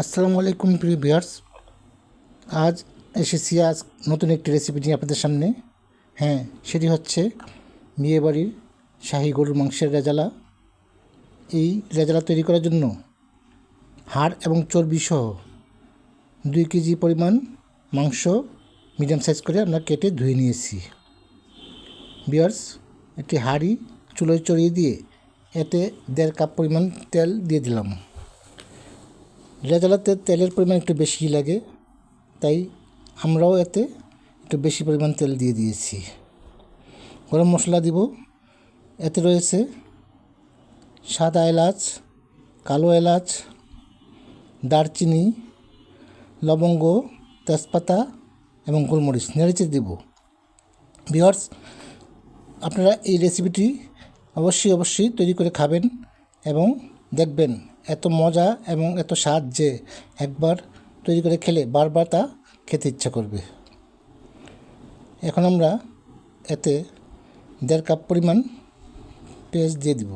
আসসালামু আলাইকুম প্রিয় ভিউয়ার্স। আজ এসেছি নতুন একটি রেসিপি নিয়ে আপনাদের সামনে। সেটি হচ্ছে বিয়েবাড়ির শাহী গরুর মাংসের রেজালা। এই রেজালা তৈরি করার জন্য হাড় এবং চর্বি সহ 2 কেজি পরিমাণ মাংস মিডিয়াম সাইজ করে আমরা কেটে ধুয়ে নিয়েছি। ভিউয়ার্স, একটি হাঁড়ি চুলোয় চড়িয়ে দিয়ে এতে 1.5 কাপ পরিমাণ তেল দিয়ে দিলাম। রেজালাতে তেলের পরিমাণ একটু বেশি লাগে, তাই আমরাও এতে একটু বেশি পরিমাণ তেল দিয়ে দিয়েছি। গরম মশলা দিব। এতে রয়েছে সাদা এলাচ, কালো এলাচ, দারচিনি, লবঙ্গ, তেজপাতা এবং গোলমরিচ নেড়েচেড়ে দিব। ভিউয়ার্স, আপনারা এই রেসিপিটি অবশ্যই তৈরি করে খাবেন এবং দেখবেন এত মজা এবং এত স্বাদ যে একবার তৈরি করে খেলে বারবার তা খেতে ইচ্ছা করবে। এখন আমরা এতে 1.5 কাপ পরিমাণ পেঁয়াজ দিয়ে দিব।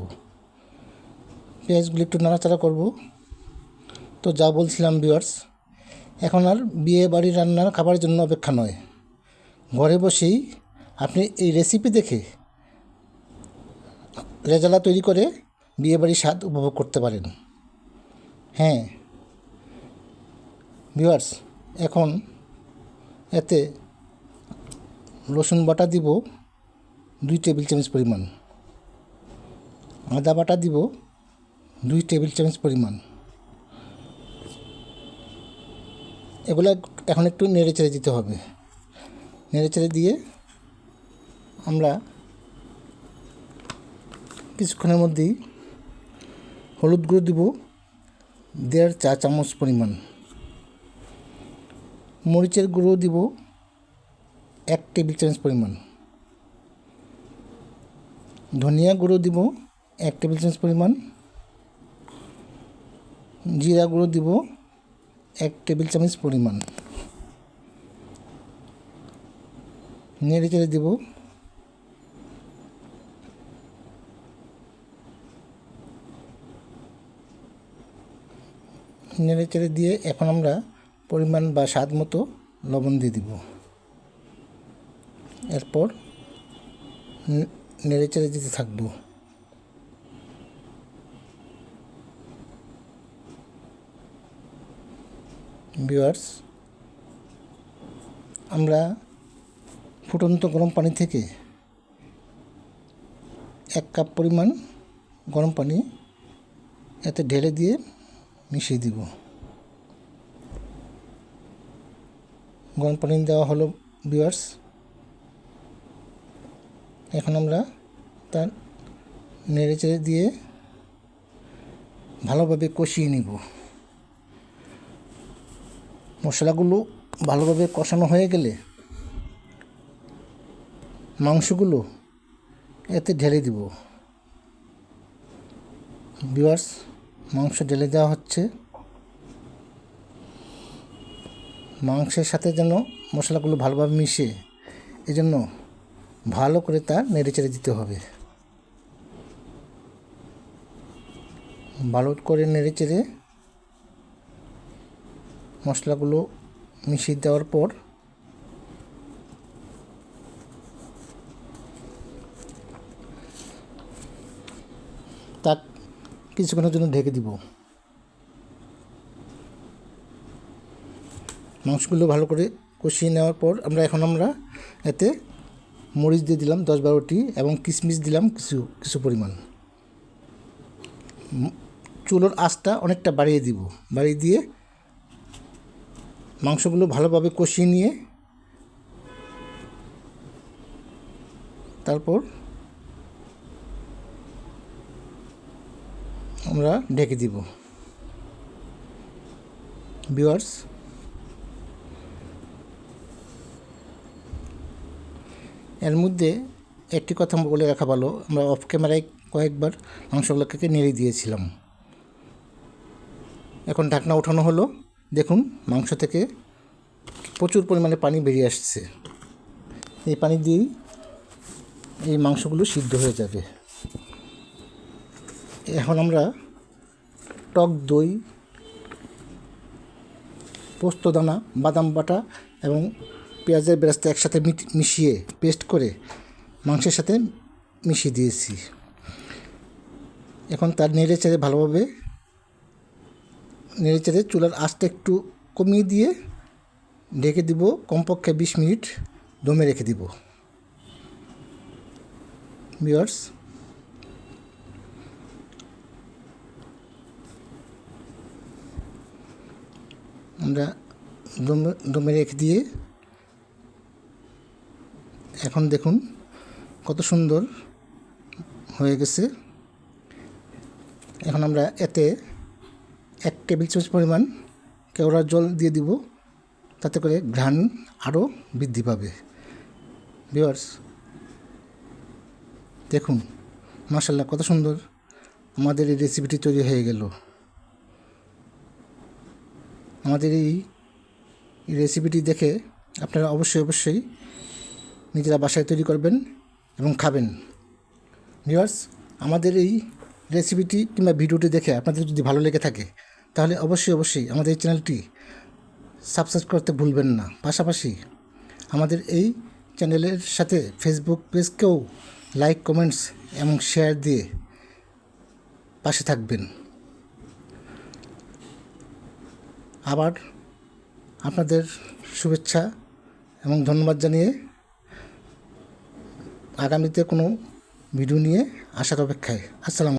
পেঁয়াজগুলি একটু নাড়াচাড়া করব। তো যা বলছিলাম ভিউয়ার্স, এখন আর বিয়ে বাড়ির রান্নার খাবারের জন্য অপেক্ষা নয়, ঘরে বসেই আপনি এই রেসিপি দেখে রেজালা তৈরি করে বিয়েবাড়ির স্বাদ উপভোগ করতে পারেন। ভিউয়ার্স, এখন এতে রসুন বাটা দিব 2 টেবিল চামচ পরিমাণ, আদা বাটা দিব 2 টেবিল চামচ পরিমাণ। এগুলো এখন একটু নেড়েচেড়ে দিতে হবে। নেড়েচেড়ে দিয়ে আমরা কিছুক্ষণের মধ্যেই হলুদ গুঁড়ো দিব 1.5 চা চামচ পরিমাণ, মরিচের গুঁড়ো দিব 1 টেবিল চামচ পরিমাণ, ধনিয়া গুঁড়ো দিব 1 টেবিল চামচ পরিমাণ, জিরা গুঁড়ো দিব 1 টেবিল চামচ পরিমাণ। নেড়েচেড়ে দিব। নেড়েচেড়ে দিয়ে এখন আমরা পরিমাণ বা স্বাদ মতো লবণ দিয়ে দিব। এরপর নেড়েচেড়ে দিতে থাকব। ভিউয়ার্স, আমরা ফুটন্ত গরম পানি থেকে 1 কাপ পরিমাণ গরম পানি এতে ঢেলে দিয়ে মিশিয়ে দিব। গরম পানি দেওয়া হলো ভিউয়ার্স। এখন আমরা তার নেড়েচেড়ে দিয়ে ভালোভাবে কষিয়ে নিব। মশলাগুলো ভালোভাবে কষানো হয়ে গেলে মাংসগুলো এতে ঢেলে দিব। ভিউয়ার্স, মাংস ঢেলে দেওয়া হচ্ছে। মাংসের সাথে যেন মশলাগুলো ভালোভাবে মিশে, এজন্য ভালো করে তা নেড়েচেড়ে দিতে হবে। ভালো করে নেড়েচেড়ে মশলাগুলো মিশিয়ে দেওয়ার পর তা কিছুক্ষণের জন্য ঢেকে দিব। মাংসগুলো ভালো করে কষিয়ে নেওয়ার পর আমরা এতে মরিচ দিয়ে দিলাম 10-12টি এবং কিশমিশ দিলাম কিছু পরিমাণ। চুলোর আঁচটা অনেকটা বাড়িয়ে দিয়ে মাংসগুলো ভালোভাবে কষিয়ে নিয়ে তারপর আমরা ঢেকে দিব। ভিউয়ার্স, এর মধ্যে একটি কথা বলে রাখা ভালো, আমরা অফ ক্যামেরায় কয়েকবার মাংসগুলোকে নেড়ে দিয়েছিলাম। এখন ঢাকনা ওঠানো হলো। দেখুন, মাংস থেকে প্রচুর পরিমাণে পানি বেরিয়ে আসছে। এই পানি দিয়েই এই মাংসগুলো সিদ্ধ হয়ে যাবে। এখন আমরা টক দই পোস্ত দানা, বাদাম বাটা এবং পেঁয়াজের বেরেস্তা একসাথে মিশিয়ে পেস্ট করে মাংসের সাথে মিশিয়ে দিয়েছি। এখন তার নেড়েচেড়ে ভালোভাবে নেড়েচেড়ে চুলার আঁচটা একটু কমিয়ে দিয়ে ঢেকে দিব, কমপক্ষে 20 মিনিট দমে রেখে দিব। ভিউয়ার্স, আমরা দমে রেখে দিয়ে এখন দেখুন কত সুন্দর হয়ে গেছে। এখন আমরা এতে 1 টেবিল চামচ পরিমাণ কেওড়ার জল দিয়ে দিব, তাতে করে ঘ্রাণ আরও বৃদ্ধি পাবে। ভিউয়ার্স, দেখুন মাশাআল্লাহ কত সুন্দর আমাদের এই রেসিপিটি তৈরি হয়ে গেল। আমাদের এই রেসিপিটি দেখে আপনারা অবশ্যই নিজেরা বাসায় তৈরি করবেন এবং খাবেন। ভিউয়ার্স, আমাদের এই রেসিপিটি কিংবা ভিডিওটি দেখে আপনাদের যদি ভালো লেগে থাকে তাহলে অবশ্যই আমাদের এই চ্যানেলটি সাবস্ক্রাইব করতে ভুলবেন না। পাশাপাশি আমাদের এই চ্যানেলের সাথে ফেসবুক পেজকেও লাইক, কমেন্টস এবং শেয়ার দিয়ে পাশে থাকবেন। আবার আপনাদের শুভেচ্ছা এবং ধন্যবাদ জানিয়ে আগামীতে কোনো ভিডিও নিয়ে আসার অপেক্ষায়। আসসালামু